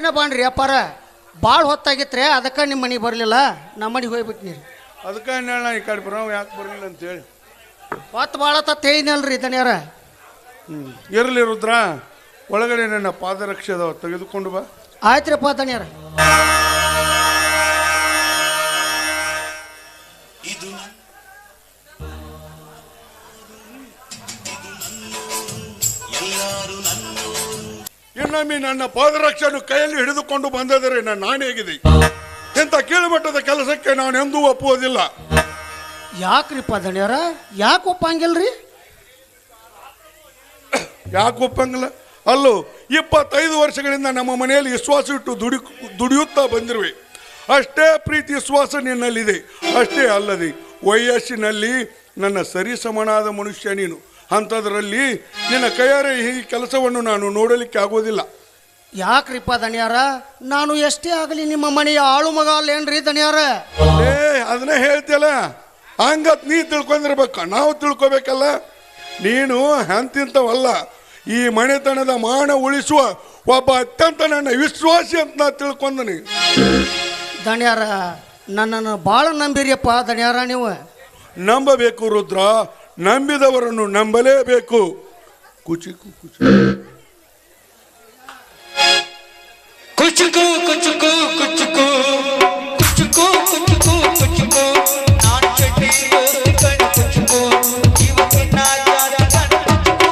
ರಾತ್ರಿನ ಬಾಣ್ರಿ ಅಪ್ಪಾರ ಭಾಳ ಹೊತ್ತಾಗಿತ್ರೆ ಅದಕ್ಕೆ ನಿಮ್ಮ ಮನೆಗೆ ಬರಲಿಲ್ಲ ನಮ್ಮ ಮನೆಗೆ ಹೋಗ್ಬಿಟ್ನಿ. ಅದಕ್ಕೆ ಹೇಳ ಈ ಕಡೆ ಬರೋ ಯಾಕೆ ಬರಲಿಲ್ಲ ಅಂತೇಳಿ ಹೊತ್ತು ಭಾಳ ತತ್ತು ಹೇಳಿನಲ್ರಿ ದಣ್ಯಾರ. ಇರಲಿ ರುದ್ರ, ಒಳಗಡೆ ನನ್ನ ಪಾದರಕ್ಷೆ ಅದಾವ, ತೆಗೆದುಕೊಂಡು ಬಾ. ಆಯ್ತ್ರಿಪ್ಪ ದಣ್ಯಾರ. ಇನ್ನೊಮ್ಮೆ ನನ್ನ ಪಾದರಕ್ಷೆಯನ್ನು ಕೈಯಲ್ಲಿ ಹಿಡಿದುಕೊಂಡು ಬಂದರೆ ನನ್ನ ನಾಣೆಯಾಗಿದೆ. ಇಂಥ ಕೀಳುಮಟ್ಟದ ಕೆಲಸಕ್ಕೆ ನಾನು ಎಂದೂ ಒಪ್ಪುವುದಿಲ್ಲ. ಯಾಕ್ರಿಪ್ಪ ದಣ್ಯಾರ, ಯಾಕೆ ಒಪ್ಪಂಗಿಲ್ರಿ? ಯಾಕೆ ಒಪ್ಪಂಗಿಲ್ಲ? ಅಲ್ಲೋ 25 ವರ್ಷಗಳಿಂದ ನಮ್ಮ ಮನೆಯಲ್ಲಿ ವಿಶ್ವಾಸ ಇಟ್ಟು ದುಡಿಯುತ್ತಾ ಬಂದಿರುವೆ. ಅಷ್ಟೇ ಪ್ರೀತಿ ವಿಶ್ವಾಸ ನಿನ್ನಲ್ಲಿದೆ. ಅಷ್ಟೇ ಅಲ್ಲದೆ ವಯಸ್ಸಿನಲ್ಲಿ ನನ್ನ ಸರಿಸಮನಾದ ಮನುಷ್ಯ ನೀನು. ಅಂಥದ್ರಲ್ಲಿ ನಿನ್ನ ಕೈಯಾರೆ ಈ ಕೆಲಸವನ್ನು ನಾನು ನೋಡಲಿಕ್ಕೆ ಆಗೋದಿಲ್ಲ. ಯಾಕ್ರಿಪ್ಪ ದಣ್ಯಾರ, ನಾನು ಎಷ್ಟೇ ಆಗಲಿ ನಿಮ್ಮ ಮನೆಯ ಆಳು ಮಗ ಅಲ್ಲೇನ್ರಿ ದಣ್ಯಾರ? ಅದನ್ನೇ ಹೇಳ್ತಿಯಲ್ಲ, ಹಂಗತ್ ನೀ ತಿಳ್ಕೊಂಡಿರ್ಬೇಕ, ನಾವು ತಿಳ್ಕೊಬೇಕಲ್ಲ. ನೀನು ಅಂತಿಂತವಲ್ಲ, ಈ ಮನೆತನದ ಮಾನ ಉಳಿಸುವ ಒಬ್ಬ ಅತ್ಯಂತ ನನ್ನ ವಿಶ್ವಾಸಿ ಅಂತ ನಾ ತಿಳ್ಕೊಂಡನಿ. ದಣ್ಯಾರ, ನನ್ನನ್ನು ಭಾಳ ನಂಬಿರಿಯಪ್ಪ ದಣ್ಯಾರ. ನೀವು ನಂಬಬೇಕು ರುದ್ರ, ನಂಬಿದವರನ್ನು ನಂಬಲೇಬೇಕು. ಕುಚಿಕು ಕುಚು ಕುಚುಕು ಕುಚುಕು ಕುಚುಕು ಕುಚುಕು ಕುಚುಕು ಕುಚುಕು ನಾನ್ ಚಟ್ಟಿ ಕಣ ಕುಚುಕು ಜೀವನ ಜಾರ ಕಣ ಕುಚುಕು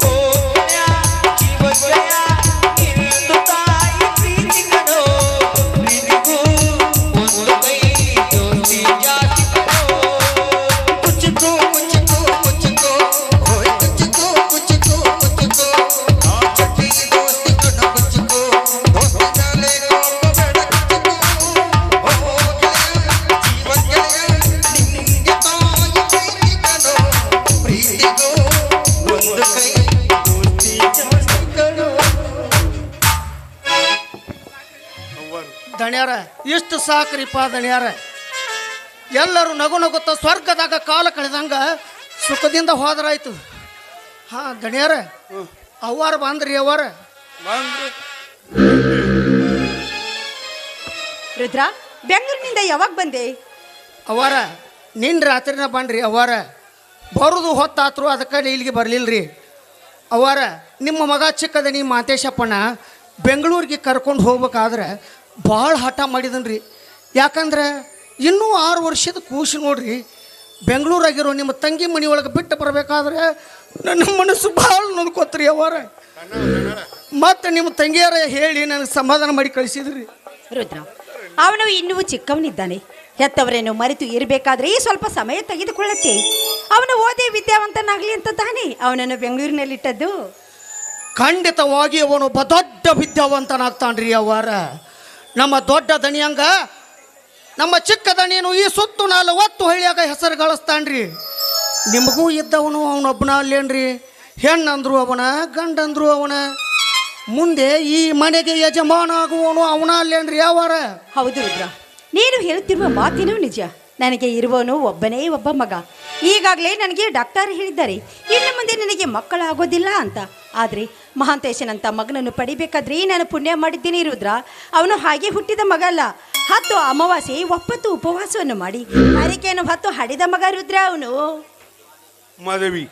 ಓ ಜೀವಜಯ ನಿಂದು ತಾಯಿ ಪ್ರೀತಿ ಕಣೋ ಪ್ರೀತಿಗೂ ಒಂದು ಕೈ ದೋಸ್ತಿ ಜಾತಿ ಕಣೋ ಕುಚುಕು ಕುಚುಕು ಕುಚುಕು ಓಯ್ ಕುಚುಕು ಕುಚುಕು ಕುಚುಕು ನಾನ್ ಚಟ್ಟಿ ದೋಸ್ತಿ ಕಣ ಕುಚುಕು ದಣ್ಯಾರ, ಇಷ್ಟು ಸಾಕ್ರಿಪ್ಪ ದಣ್ಯಾರ. ಎಲ್ಲರೂ ನಗು ನಗುತ್ತ ಸ್ವರ್ಗದಾಗ ಕಾಲ ಕಳೆದಂಗ ಸುಖದಿಂದ ಹೋದ್ರಾಯ್ತು. ಹಾ ದಣ್ಯಾರ, ಅವ್ವಾರ ಬಂದ್ರಿ ಅವ್ವಾರ. ರುದ್ರ, ಬೆಂಗಳೂರಿನಿಂದ ಯಾವಾಗ ಬಂದೆ? ಅವ್ವಾರ ನಿನ್ನ ರಾತ್ರಿನ ಬನ್ರಿ ಅವ್ವಾರ. ಬರೋದು ಹೊತ್ತಾತ್ರು, ಅದಕ್ಕೆ ಇಲ್ಲಿಗೆ ಬರಲಿಲ್ಲರಿ ಅವ್ವಾರ. ನಿಮ್ಮ ಮಗ ಚಿಕ್ಕದ ನಿಮ್ಮ ಮಾತೇಶಪ್ಪಣ್ಣ ಬೆಂಗಳೂರಿಗೆ ಕರ್ಕೊಂಡು ಹೋಗ್ಬೇಕಾದ್ರೆ ಭಾಳ ಹಠ ಮಾಡಿದನ್ರಿ. ಯಾಕಂದ್ರೆ ಇನ್ನೂ 6 ವರ್ಷದ ಕೂಸು ನೋಡ್ರಿ. ಬೆಂಗಳೂರಾಗಿರೋ ನಿಮ್ಮ ತಂಗಿ ಮನೆಯೊಳಗೆ ಬಿಟ್ಟು ಬರಬೇಕಾದ್ರೆ ನನ್ನ ಮನಸ್ಸು ಭಾಳ ನೋಡ್ಕೋತ್ರಿ ಅವ್ವಾರ. ಮತ್ತು ನಿಮ್ಮ ತಂಗಿಯರ ಹೇಳಿ ನನಗೆ ಸಮಾಧಾನ ಮಾಡಿ ಕಳಿಸಿದ್ರಿ. ರುದ್ರ, ಅವನು ಇನ್ನೂ ಚಿಕ್ಕವನಿದ್ದಾನೆ. ಹೆತ್ತವರೇನು ಮರೆತು ಇರಬೇಕಾದ್ರೆ ಸ್ವಲ್ಪ ಸಮಯ ತೆಗೆದುಕೊಳ್ಳುತ್ತೆ. ಅವನು ಓದಿ ವಿದ್ಯಾವಂತನಾಗಲಿ ಅಂತ ತಾನೇ ಅವನನ್ನು ಬೆಂಗಳೂರಿನಲ್ಲಿಟ್ಟದ್ದು. ಖಂಡಿತವಾಗಿ ಅವನೊಬ್ಬ ದೊಡ್ಡ ವಿದ್ಯಾವಂತನಾಗ್ತಾನ್ರಿ ಅವ್ವಾರ. ನಮ್ಮ ದೊಡ್ಡ ದಣಿಯಂಗ ನಮ್ಮ ಚಿಕ್ಕ ದಣಿಯನು ಈ ಸುತ್ತು 40 ಹಳ್ಳಿಯಾಗ ಹೆಸರು ಗಳಿಸ್ತಾನ್ರಿ. ನಿಮಗೂ ಇದ್ದವನು ಅವನೊಬ್ಬನ ಅಲ್ಲೇನ್ರಿ. ಹೆಣ್ಣಂದ್ರು ಅವನ, ಗಂಡಂದ್ರು ಅವನ, ಮುಂದೆ ಈ ಮನೆಗೆ ಯಜಮಾನ ಆಗುವವನು ಅವನ ಅಲ್ಲೇನ್ರಿ ಅವ್ವಾರ. ಹೌದು ರುದ್ರ, ನೀನು ಹೇಳುತ್ತಿರುವ ಮಾತಿನೂ ನಿಜ. ನನಗೆ ಇರುವವನು ಒಬ್ಬನೇ ಒಬ್ಬ ಮಗ. ಈಗಾಗಲೇ ನನಗೆ ಡಾಕ್ಟರ್ ಹೇಳಿದ್ದಾರೆ, ಇನ್ನು ಮುಂದೆ ನನಗೆ ಮಕ್ಕಳಾಗೋದಿಲ್ಲ ಅಂತ. ಆದರೆ ಮಹಾಂತೇಶನಂತ ಮಗನನ್ನು ಪಡಿಬೇಕಾದ್ರೆ ನಾನು ಪುಣ್ಯ ಮಾಡಿದ್ದೀನಿ ರುದ್ರ. ಅವನು ಹಾಗೆ ಹುಟ್ಟಿದ ಮಗ ಅಲ್ಲ. 10 ಅಮಾವಾಸ್ಯೆ 9 ಉಪವಾಸವನ್ನು ಮಾಡಿ ಹರಿಕೆಯನ್ನು 10 ಹಡಿದ ಮಗ ರುದ್ರ ಅವನು. ಮಾದೇವಿ,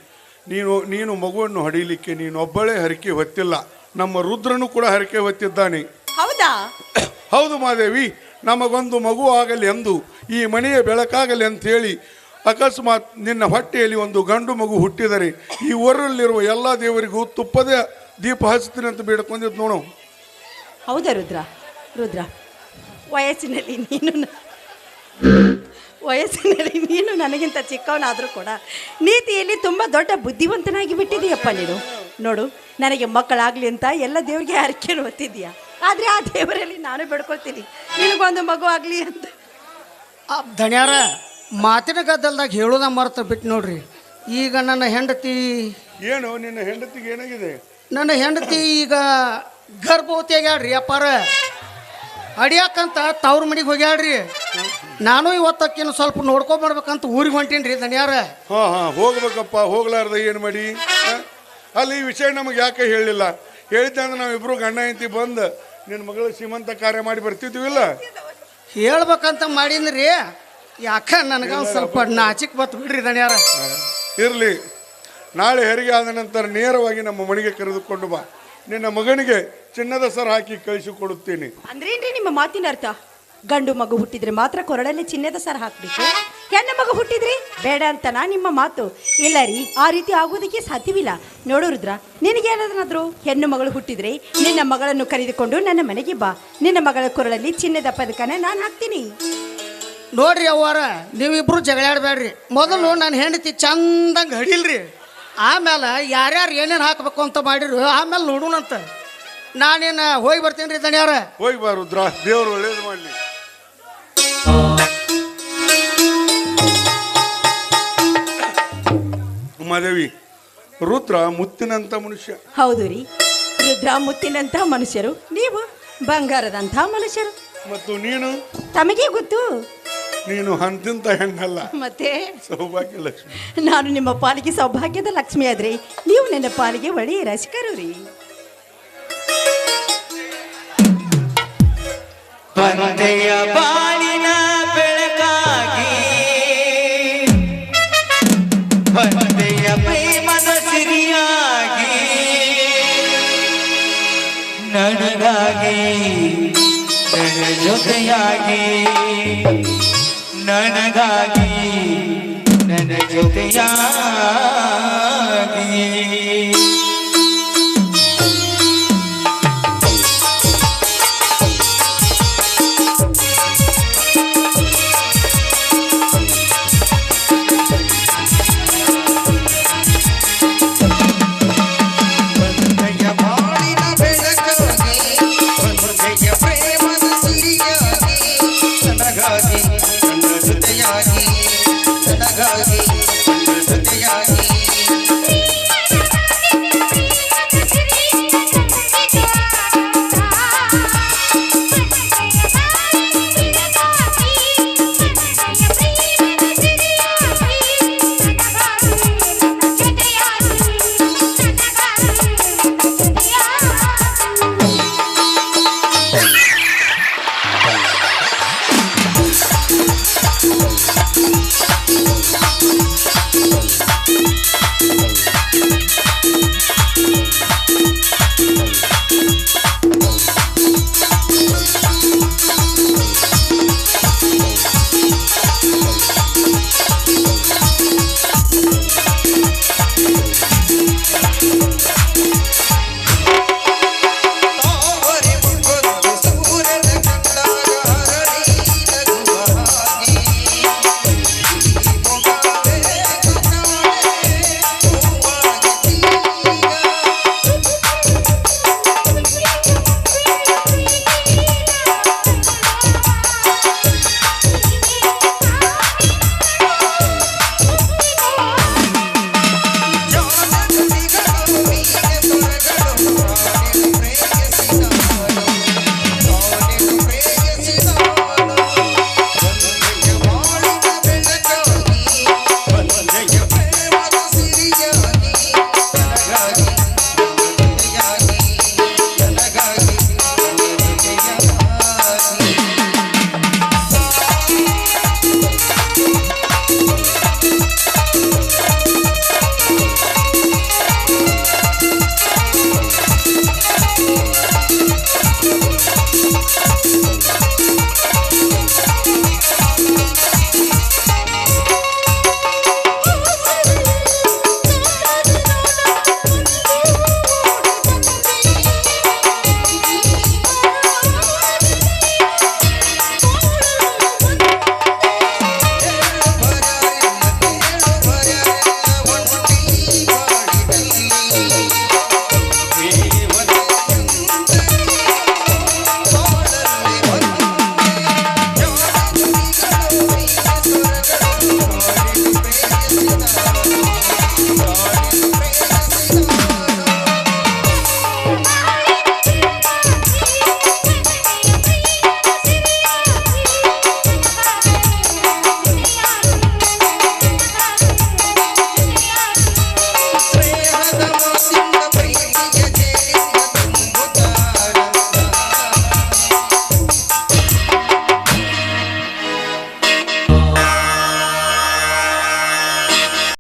ನೀನು ಮಗುವನ್ನು ಹಡಿಲಿಕ್ಕೆ ನೀನೊಬ್ಬಳೇ ಹರಿಕೆ ಹೊತ್ತಿಲ್ಲ, ನಮ್ಮ ರುದ್ರನು ಕೂಡ ಹರಿಕೆ ಹೊತ್ತಿದ್ದಾನೆ. ಹೌದಾ? ಹೌದು ಮಾದೇವಿ, ನಮಗೊಂದು ಮಗು ಆಗಲಿ ಎಂದು, ಈ ಮನೆಯ ಬೆಳಕಾಗಲಿ ಅಂಥೇಳಿ ಅಕಸ್ಮಾತ್ ನಿನ್ನ ಹೊಟ್ಟೆಯಲ್ಲಿ ಒಂದು ಗಂಡು ಮಗು ಹುಟ್ಟಿದರೆ ಈ ಊರಲ್ಲಿರುವ ಎಲ್ಲ ದೇವರಿಗೂ ತುಪ್ಪದ ದೀಪ ಹಚ್ತೀನಿ ಅಂತ ಬೇಡ್ಕೊಂಡಿದ್ದು ನೋಡು. ಹೌದಾ ರುದ್ರ? ರುದ್ರ, ವಯಸ್ಸಿನಲ್ಲಿ ನೀನು ನನಗಿಂತ ಚಿಕ್ಕವನಾದರೂ ಕೂಡ ನೀತಿಯಲ್ಲಿ ತುಂಬ ದೊಡ್ಡ ಬುದ್ಧಿವಂತನಾಗಿ ಬಿಟ್ಟಿದೆಯಪ್ಪ ನೀನು. ನೋಡು, ನನಗೆ ಮಕ್ಕಳಾಗಲಿ ಅಂತ ಎಲ್ಲ ದೇವರಿಗೆ ಹರಕೆಯನ್ನು ಹೊತ್ತಿದ್ದೀಯಾ. ಆದರೆ ಆ ದೇವರಲ್ಲಿ ನಾನು ಬೇಡ್ಕೊಳ್ತೀನಿ ನಿನಗೊಂದು ಮಗು ಆಗಲಿ ಅಂತ. ದಣ್ಯಾರ, ಮಾತಿನ ಗದ್ದಲ್ದಾಗ ಹೇಳೋದ ಮರ್ತ ಬಿಟ್ಟು ನೋಡ್ರಿ. ಈಗ ನನ್ನ ಹೆಂಡತಿ ಏನು, ನಿನ್ನ ಹೆಂಡತಿಗೆ ಏನಾಗಿದೆ? ನನ್ನ ಹೆಂಡತಿ ಈಗ ಗರ್ಭವತಿ ಆಗ್ಯಾಡ್ರಿ ಅಪ್ಪಾರ. ಅಡಿಯಾಕಂತ ತವ್ರ ಮನೆಗೆ ಹೋಗ್ಯಾಡ್ರಿ. ನಾನು ಇವತ್ತಕ್ಕೇನು ಸ್ವಲ್ಪ ನೋಡ್ಕೊಂಬರ್ಬೇಕಂತ ಊರಿಗೆ ಹೊಂಟೀನಿ ರೀ ದಣ್ಯಾರ. ಹೋಗ್ಬೇಕಪ್ಪ, ಹೋಗ್ಲಾರ್ದ ಏನು ಮಾಡಿ? ಅಲ್ಲಿ ಈ ವಿಷಯ ನಮಗೆ ಯಾಕೆ ಹೇಳಿಲ್ಲ? ಹೇಳಿದ್ದೆ ಅಂದ್ರೆ ನಾವಿಬ್ರು ಗಂಡ ಹೆಂಡತಿ ಬಂದು ನಿನ್ನ ಮಗಳ ಶ್ರೀಮಂತ ಕಾರ್ಯ ಮಾಡಿ ಬರ್ತಿದ್ವಿಲ್ಲ. ಹೇಳ್ಬೇಕಂತ ಮಾಡೀನ್ರಿ, ಯಾಕ ನನಗ ಒಂದು ಸ್ವಲ್ಪ ನಾಚಿಕ್ ಬತ್ ಬಿಡ್ರಿ ದಣ್ಯಾರ. ಇರಲಿ, ನಾಳೆ ಹೆರಿಗೆ ಆದ ನಂತರ ನೇರವಾಗಿ ನಮ್ಮ ಮನೆಗೆ ಕರೆದುಕೊಂಡು ಬಾ. ನಿನ್ನ ಮಗನಿಗೆ ಚಿನ್ನದ ಸರ ಹಾಕಿ ಕಳಿಸಿಕೊಡುತ್ತೀನಿ. ಅಂದ್ರೇನ್ರಿ ನಿಮ್ಮ ಮಾತಿನ ಅರ್ಥ? ಗಂಡು ಮಗು ಹುಟ್ಟಿದ್ರೆ ಮಾತ್ರ ಕೊರಳಲ್ಲಿ ಚಿನ್ನದ ಸರ ಹಾಕ್ಬೇಕು, ಹೆಣ್ಣು ಮಗು ಹುಟ್ಟಿದ್ರಿ ಬೇಡ ಅಂತನಾ ನಿಮ್ಮ ಮಾತು? ಇಲ್ಲ ರೀ, ಆ ರೀತಿ ಆಗೋದಕ್ಕೆ ಸಾಧ್ಯವಿಲ್ಲ. ನೋಡು ರುದ್ರ, ನಿನಗೇನಾದ್ರೂ ಹೆಣ್ಣು ಮಗಳು ಹುಟ್ಟಿದ್ರೆ ನಿನ್ನ ಮಗಳನ್ನು ಕರೆದುಕೊಂಡು ನನ್ನ ಮನೆಗೆ ಬಾ. ನಿನ್ನ ಮಗಳ ಕೊರಳಲ್ಲಿ ಚಿನ್ನದ ಪದಕನ ನಾನು ಹಾಕ್ತೀನಿ. ನೋಡ್ರಿ ಅವ್ವಾರ, ನೀವಿಬ್ರು ಜಗಳಾಡಬೇಡ್ರಿ. ಮೊದಲು ನನ್ನ ಹೆಂಡತಿ ಚಂದಂಗೆ ಹಡಿಲ್ರಿ, ಆಮೇಲೆ ಯಾರ್ಯಾರು ಏನೇನು ಹಾಕಬೇಕು ಅಂತ ಮಾಡಿರು ಆಮೇಲೆ ನೋಡೋಣಂತ. ನಾನೇನು ಹೋಗಿ ಬರ್ತೀನಿ ರೀ ದಣ್ಯಾರ. ಹೋಗಿ ಬಾ ರುದ್ರ, ದೇವರು ಒಳ್ಳೇದು ಮಾಡಲಿ. ಉಮಾದೇವಿ, ರುದ್ರ ಮುತ್ತಿನಂತ ಮನುಷ್ಯ. ಹೌದು ರೀ, ರುದ್ರ ಮುತ್ತಿನಂಥ ಮನುಷ್ಯರು, ನೀವು ಬಂಗಾರದಂಥ ಮನುಷ್ಯರು. ಮತ್ತು ನೀನು ತಮಗೆ ಗೊತ್ತು, ನೀನು ಅಂತಿಂತ ಹೆಣ್ಣಲ್ಲ, ಮತ್ತೆ ಸೌಭಾಗ್ಯ ಲಕ್ಷ್ಮಿ. ನಾನು ನಿಮ್ಮ ಪಾಲಿಗೆ ಸೌಭಾಗ್ಯದ ಲಕ್ಷ್ಮಿ ಆದ್ರೆ ನೀವು ನನ್ನ ಪಾಲಿಗೆ ಒಳ್ಳೆಯ ರಸಿಕರು ರೀ. ಬಂದೆಯ ಬಾಳಿನ ಬೆಳಕಾಗಿ, ಬಂದೆಯ ಪ್ರೇಮದ ಸಿರಿಯಾಗಿ, ನನಗಾಗಿ ನನ್ನ ಜೊತೆಯಾಗಿ, ನನಗಾಗಿ ನನ್ನ ಜೊತೆಯಾಗಿ.